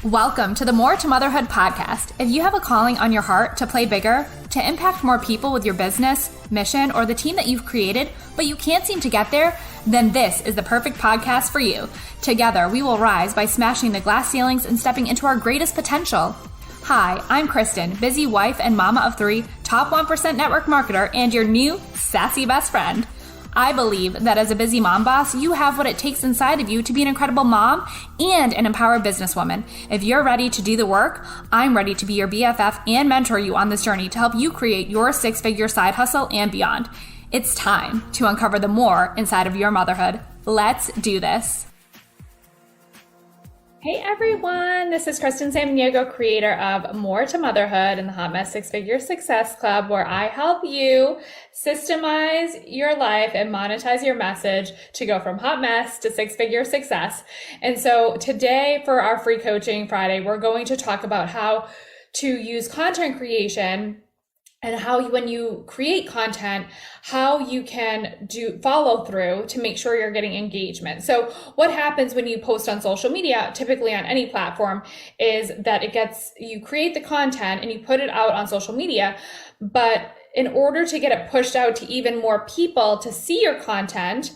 Welcome to the More to Motherhood podcast. If you have a calling on your heart to play bigger, to impact more people with your business, mission, or the team that you've created, but you can't seem to get there, then this is the perfect podcast for you. Together, we will rise by smashing the glass ceilings and stepping into our greatest potential. Hi, I'm Kristen, busy wife and mama of 3, top 1% network marketer, and your new sassy best friend. I believe that as a busy mom boss, you have what it takes inside of you to be an incredible mom and an empowered businesswoman. If you're ready to do the work, I'm ready to be your BFF and mentor you on this journey to help you create your 6-figure side hustle and beyond. It's time to uncover the more inside of your motherhood. Let's do this. Hey everyone, this is Kristen Samaniego, creator of More to Motherhood and the Hot Mess 6-Figure Success Club, where I help you systemize your life and monetize your message to go from hot mess to 6-figure success. And so today for our free coaching Friday, we're going to talk about how to use content creation and how when you create content, how you can do follow through to make sure you're getting engagement. So what happens when you post on social media, typically on any platform, is that you create the content and you put it out on social media, but in order to get it pushed out to even more people to see your content,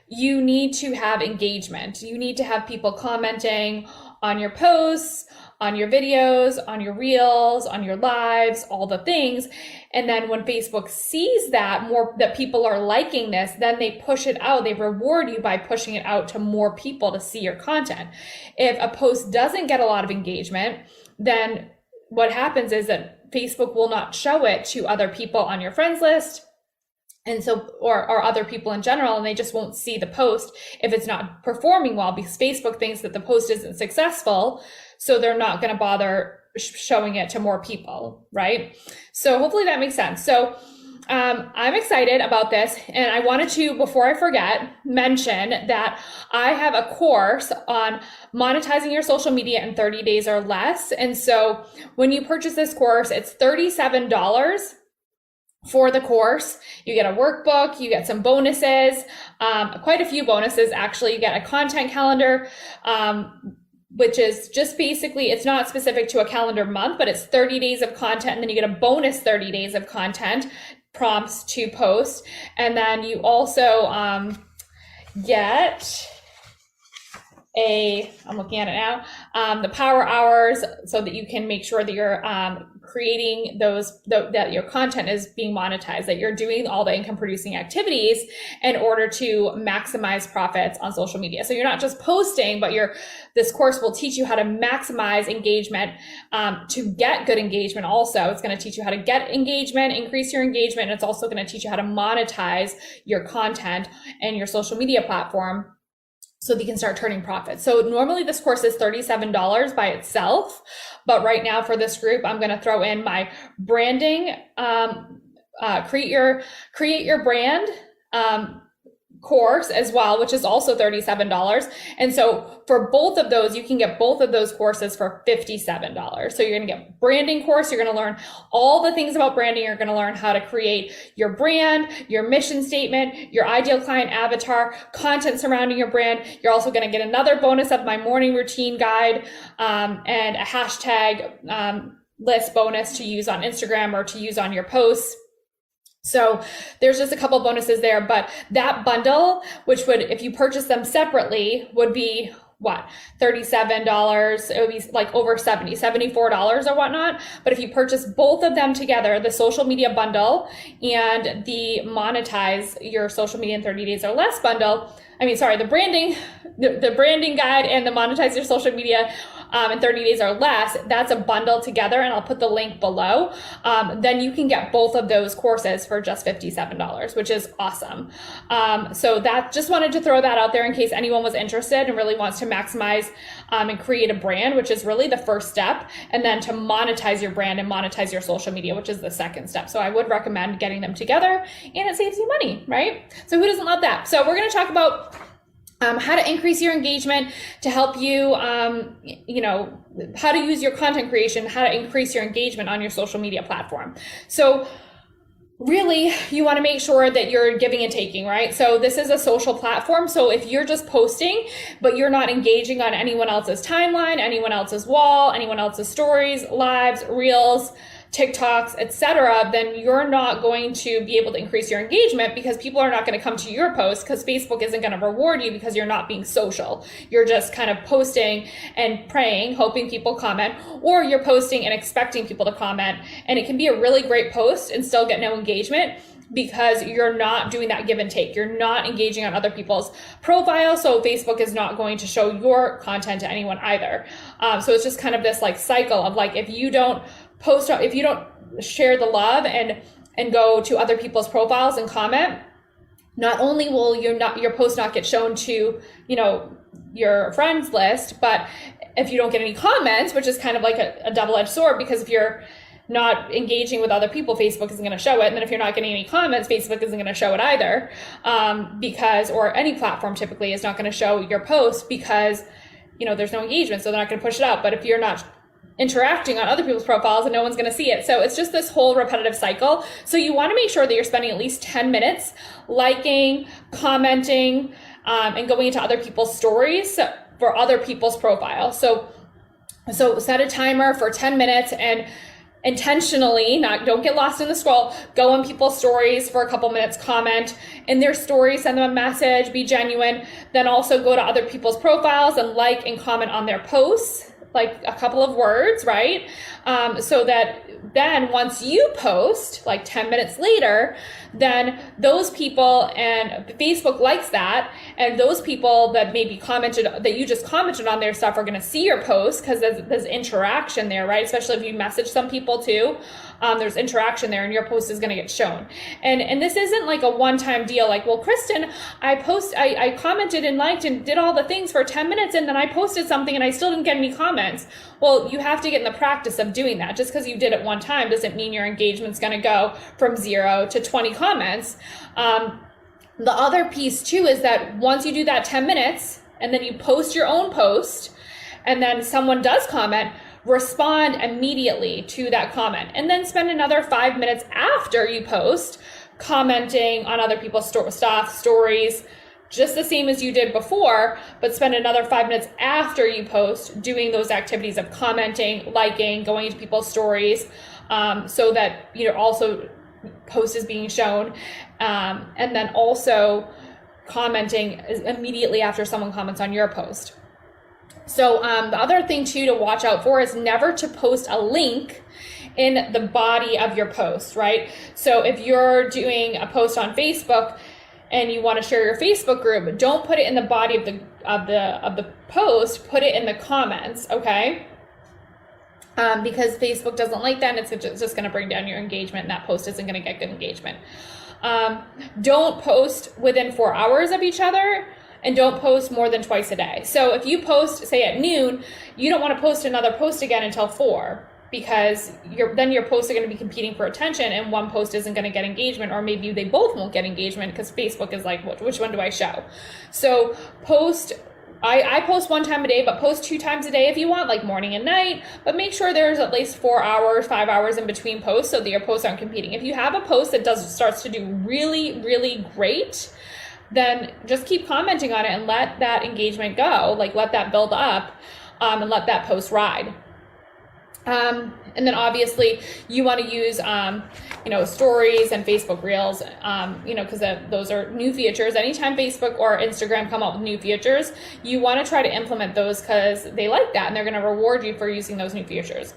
you need to have engagement. You need to have people commenting on your posts, on your videos, on your reels, on your lives, all the things. And then when Facebook sees that people are liking this, then they push it out. They reward you by pushing it out to more people to see your content. If a post doesn't get a lot of engagement, then what happens is that Facebook will not show it to other people on your friends list. And so, or other people in general, and they just won't see the post if it's not performing well, because Facebook thinks that the post isn't successful. So they're not going to bother showing it to more people, right? So hopefully that makes sense. So I'm excited about this. And I wanted to, before I forget, mention that I have a course on monetizing your social media in 30 days or less. And so when you purchase this course, it's $37 for the course. You get a workbook, you get some bonuses, quite a few bonuses actually. You get a content calendar, which is just basically, it's not specific to a calendar month, but it's 30 days of content. And then you get a bonus 30 days of content prompts to post. And then you also get I'm looking at it now, the power hours, so that you can make sure that you're creating that your content is being monetized, that you're doing all the income producing activities in order to maximize profits on social media. So you're not just posting, but this course will teach you how to maximize engagement, to get good engagement. Also, it's going to teach you how to get engagement, increase your engagement. And it's also going to teach you how to monetize your content and your social media platform, so that you can start turning profits. So normally this course is $37 by itself, but right now for this group, I'm going to throw in my branding, create your brand, course as well, which is also $37. And so for both of those, you can get both of those courses for $57. So you're going to get branding course. You're going to learn all the things about branding. You're going to learn how to create your brand, your mission statement, your ideal client avatar, content surrounding your brand. You're also going to get another bonus of my morning routine guide, and a hashtag list bonus to use on Instagram or to use on your posts. So there's just a couple bonuses there, but that bundle, which would, if you purchase them separately, would be $37. It would be like over $74 or whatnot. But if you purchase both of them together, the social media bundle and the monetize your social media in 30 days or less bundle, the branding guide and the monetize your social media in 30 days or less, that's a bundle together, and I'll put the link below. Then you can get both of those courses for just $57, which is awesome. So that, just wanted to throw that out there in case anyone was interested and really wants to maximize and create a brand, which is really the first step, and then to monetize your brand and monetize your social media, which is the second step. So I would recommend getting them together, and it saves you money, right? So who doesn't love that? So we're going to talk about how to increase your engagement, to help you, how to use your content creation, how to increase your engagement on your social media platform. So really, you want to make sure that you're giving and taking, right? So this is a social platform. So if you're just posting, but you're not engaging on anyone else's timeline, anyone else's wall, anyone else's stories, lives, reels, TikToks, etc., then you're not going to be able to increase your engagement, because people are not going to come to your post, because Facebook isn't going to reward you because you're not being social. You're just kind of posting and praying, hoping people comment, or you're posting and expecting people to comment. And it can be a really great post and still get no engagement, because you're not doing that give and take. You're not engaging on other people's profiles. So Facebook is not going to show your content to anyone either. So it's just kind of this like cycle of like, if you don't share the love and go to other people's profiles and comment, not only will your post not get shown to, your friends list, but if you don't get any comments, which is kind of like a double-edged sword, because if you're not engaging with other people, Facebook isn't going to show it. And then if you're not getting any comments, Facebook isn't going to show it either, or any platform typically is not going to show your post because, there's no engagement. So they're not going to push it out. But if you're not interacting on other people's profiles, and no one's going to see it. So it's just this whole repetitive cycle. So you want to make sure that you're spending at least 10 minutes liking, commenting, and going into other people's stories for other people's profiles. So set a timer for 10 minutes and intentionally, don't get lost in the scroll, go on people's stories for a couple minutes, comment in their stories, send them a message, be genuine. Then also go to other people's profiles and like and comment on their posts, like a couple of words, right? So that then once you post, like 10 minutes later, then those people, and Facebook likes that, and those people that maybe commented, that you just commented on their stuff, are going to see your post, because there's interaction there, right? Especially if you message some people too, there's interaction there, and your post is going to get shown. And this isn't like a one-time deal, like, well, Kristen, I commented and liked and did all the things for 10 minutes, and then I posted something and I still didn't get any comments. Well, you have to get in the practice of doing that. Just because you did it one time doesn't mean your engagement's going to go from 0 to 20 comments. The other piece too is that once you do that 10 minutes and then you post your own post, and then someone does comment, respond immediately to that comment, and then spend another 5 minutes after you post commenting on other people's stuff, stories, just the same as you did before, but spend another 5 minutes after you post doing those activities of commenting, liking, going into people's stories, so that also post is being shown, and then also commenting immediately after someone comments on your post. So the other thing too to watch out for is never to post a link in the body of your post, right? So if you're doing a post on Facebook and you want to share your Facebook group, don't put it in the body of the post, put it in the comments, okay? Because Facebook doesn't like that, and it's just going to bring down your engagement, and that post isn't going to get good engagement. Don't post within 4 hours of each other, and don't post more than twice a day. So if you post, say at noon, you don't want to post another post again until 4, because then your posts are going to be competing for attention, and one post isn't going to get engagement, or maybe they both won't get engagement because Facebook is like, which one do I show? So I post 1 time a day, but post 2 times a day if you want, like morning and night, but make sure there's at least 4 hours, 5 hours in between posts so that your posts aren't competing. If you have a post that starts to do really, really great, then just keep commenting on it and let that engagement go, like let that build up, and let that post ride. And then obviously you want to use, stories and Facebook Reels, because those are new features. Anytime Facebook or Instagram come up with new features, you want to try to implement those because they like that and they're going to reward you for using those new features.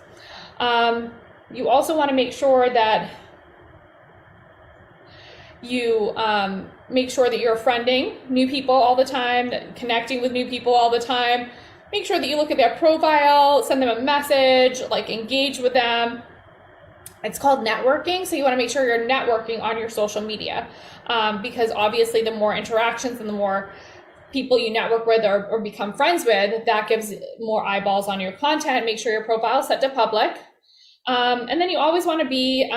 You also want to make sure that you make sure that you're friending new people all the time, connecting with new people all the time. Make sure that you look at their profile, send them a message, like engage with them. It's called networking. So you want to make sure you're networking on your social media, because obviously the more interactions and the more people you network with or become friends with, that gives more eyeballs on your content. Make sure your profile is set to public. And then you always want to be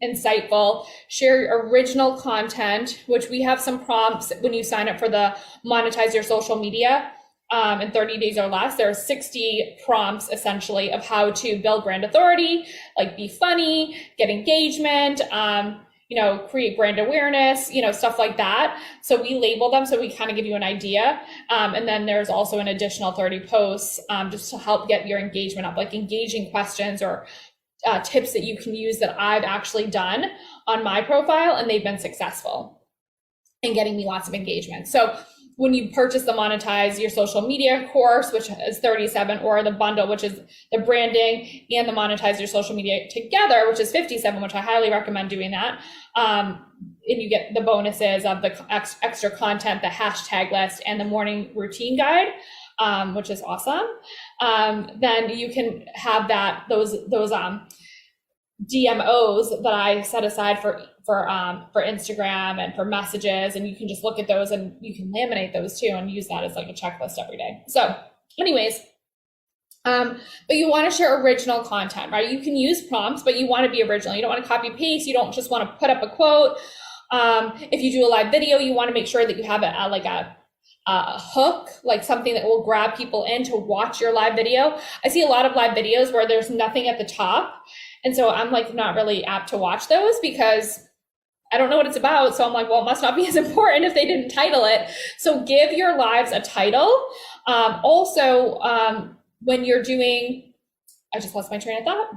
insightful, share your original content, which we have some prompts when you sign up for the Monetize Your Social Media. In 30 days or less, there are 60 prompts essentially of how to build brand authority, like be funny, get engagement, create brand awareness, stuff like that. So we label them so we kind of give you an idea. And then there's also an additional 30 posts just to help get your engagement up, like engaging questions or tips that you can use that I've actually done on my profile, and they've been successful in getting me lots of engagement. So when you purchase the Monetize Your Social Media course, which is 37, or the bundle, which is the branding and the Monetize Your Social Media together, which is 57, which I highly recommend doing that. And you get the bonuses of the extra content, the hashtag list, and the morning routine guide, which is awesome. Then you can have those DMOs that I set aside for Instagram and for messages, and you can just look at those and you can laminate those too and use that as like a checklist every day. So anyways, but you want to share original content, right? You can use prompts, but you want to be original. You don't want to copy paste. You don't just want to put up a quote. If you do a live video, you want to make sure that you have a hook, like something that will grab people in to watch your live video. I see a lot of live videos where there's nothing at the top. And so I'm like not really apt to watch those because I don't know what it's about. So I'm like, well, it must not be as important if they didn't title it. So give your lives a title. When you're doing, I just lost my train of thought.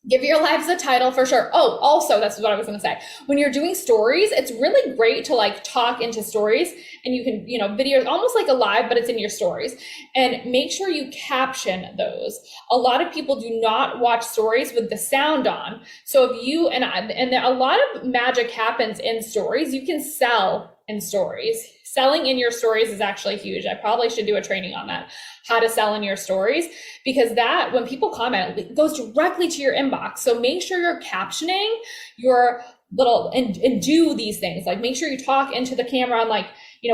Give your lives a title for sure. Oh, also, that's what I was going to say. When you're doing stories, it's really great to like talk into stories, and you can, videos almost like a live, but it's in your stories, and make sure you caption those. A lot of people do not watch stories with the sound on. So if you, and a lot of magic happens in stories. You can sell in stories. Selling in your stories is actually huge. I probably should do a training on that, how to sell in your stories, because that, when people comment, it goes directly to your inbox. So make sure you're captioning your little, and do these things. Like make sure you talk into the camera on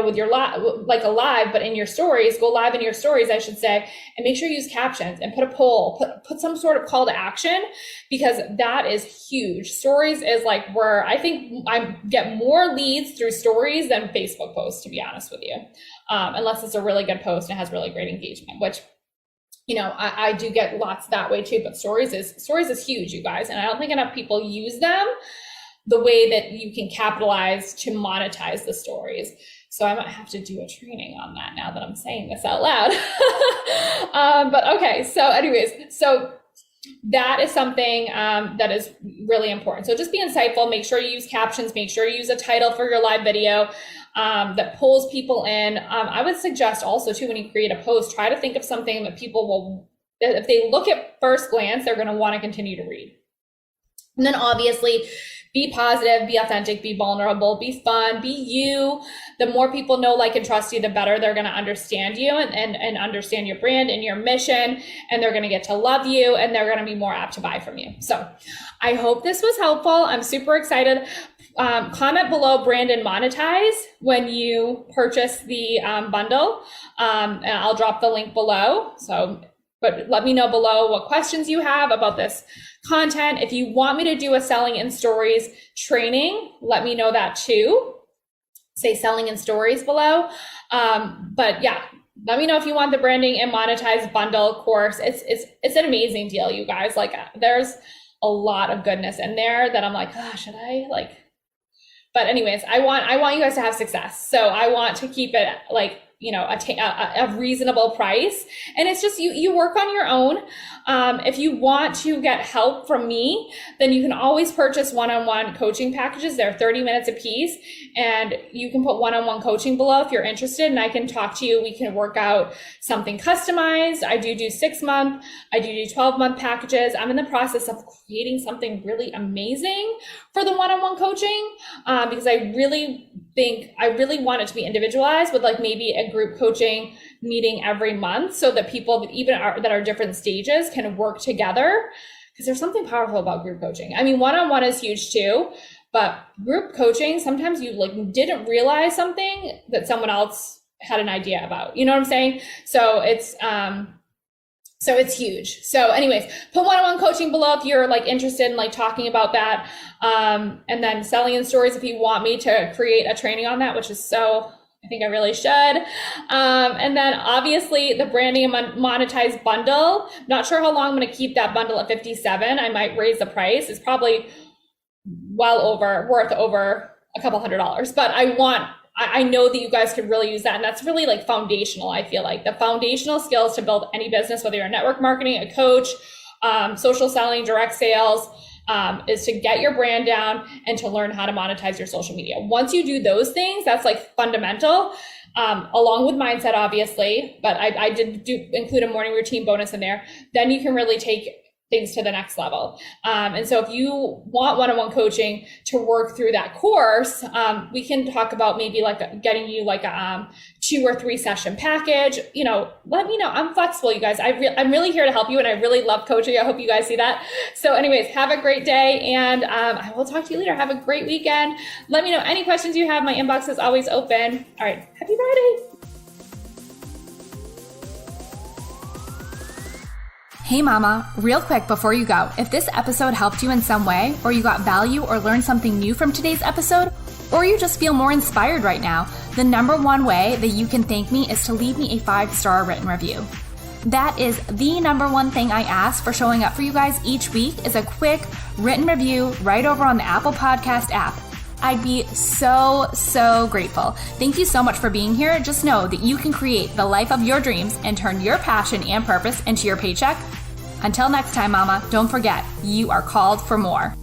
with your like a live, but in your stories, go live in your stories, I should say, and make sure you use captions and put a poll, put some sort of call to action, because that is huge. Stories is like where I think I get more leads through stories than Facebook posts, to be honest with you. Unless it's a really good post and it has really great engagement, which, I do get lots that way too, but stories is huge, you guys. And I don't think enough people use them the way that you can capitalize to monetize the stories. So I might have to do a training on that now that I'm saying this out loud. But okay, so anyways, so that is something that is really important. So just be insightful, make sure you use captions, make sure you use a title for your live video that pulls people in. I would suggest also too, when you create a post, try to think of something that people will, if they look at first glance, they're going to want to continue to read. And then obviously, be positive, be authentic, be vulnerable, be fun, be you. The more people know, like, and trust you, the better they're going to understand you and understand your brand and your mission, and they're going to get to love you, and they're going to be more apt to buy from you. So I hope this was helpful. I'm super excited. Comment below brand and monetize when you purchase the bundle, and I'll drop the link below. But let me know below what questions you have about this content. If you want me to do a selling in stories training, let me know that too. Say selling in stories below. But yeah, let me know if you want the branding and monetize bundle course. It's an amazing deal, you guys. Like, there's a lot of goodness in there that I'm like, oh, should I like? But anyways, I want you guys to have success. So I want to keep it like, a reasonable price. And it's just, you work on your own. If you want to get help from me, then you can always purchase one-on-one coaching packages. They're 30 minutes a piece, and you can put one-on-one coaching below if you're interested, and I can talk to you. We can work out something customized. I do 6-month, I do 12-month packages. I'm in the process of creating something really amazing for the one-on-one coaching, because I really want it to be individualized with like maybe a group coaching meeting every month, so that people that are different stages can work together, because there's something powerful about group coaching. I mean, one-on-one is huge too, but group coaching, sometimes you like didn't realize something that someone else had an idea about, you know what I'm saying? So it's huge. So anyways, put one-on-one coaching below if you're like interested in like talking about that. And then selling in stories if you want me to create a training on that, which is I think I really should. And then obviously the branding and monetize bundle. Not sure how long I'm going to keep that bundle at 57. I might raise the price. It's probably worth over a couple $100s. But I know that you guys could really use that. And that's really like foundational. I feel like the foundational skills to build any business, whether you're a network marketing, a coach, social selling, direct sales, is to get your brand down and to learn how to monetize your social media. Once you do those things, that's like fundamental, along with mindset, obviously, but I did include a morning routine bonus in there. Then you can really take things to the next level. And so if you want one-on-one coaching to work through that course, we can talk about maybe like getting you like a 2 or 3 session package. Let me know. I'm flexible, you guys. I'm really here to help you, and I really love coaching. I hope you guys see that. So anyways, have a great day, and I will talk to you later. Have a great weekend. Let me know any questions you have. My inbox is always open. All right. Happy Friday. Hey mama, real quick before you go, if this episode helped you in some way, or you got value or learned something new from today's episode, or you just feel more inspired right now, the number one way that you can thank me is to leave me a 5-star written review. That is the number one thing I ask for showing up for you guys each week is a quick written review right over on the Apple Podcast app. I'd be so grateful. Thank you so much for being here. Just know that you can create the life of your dreams and turn your passion and purpose into your paycheck. Until next time, mama, don't forget, you are called for more.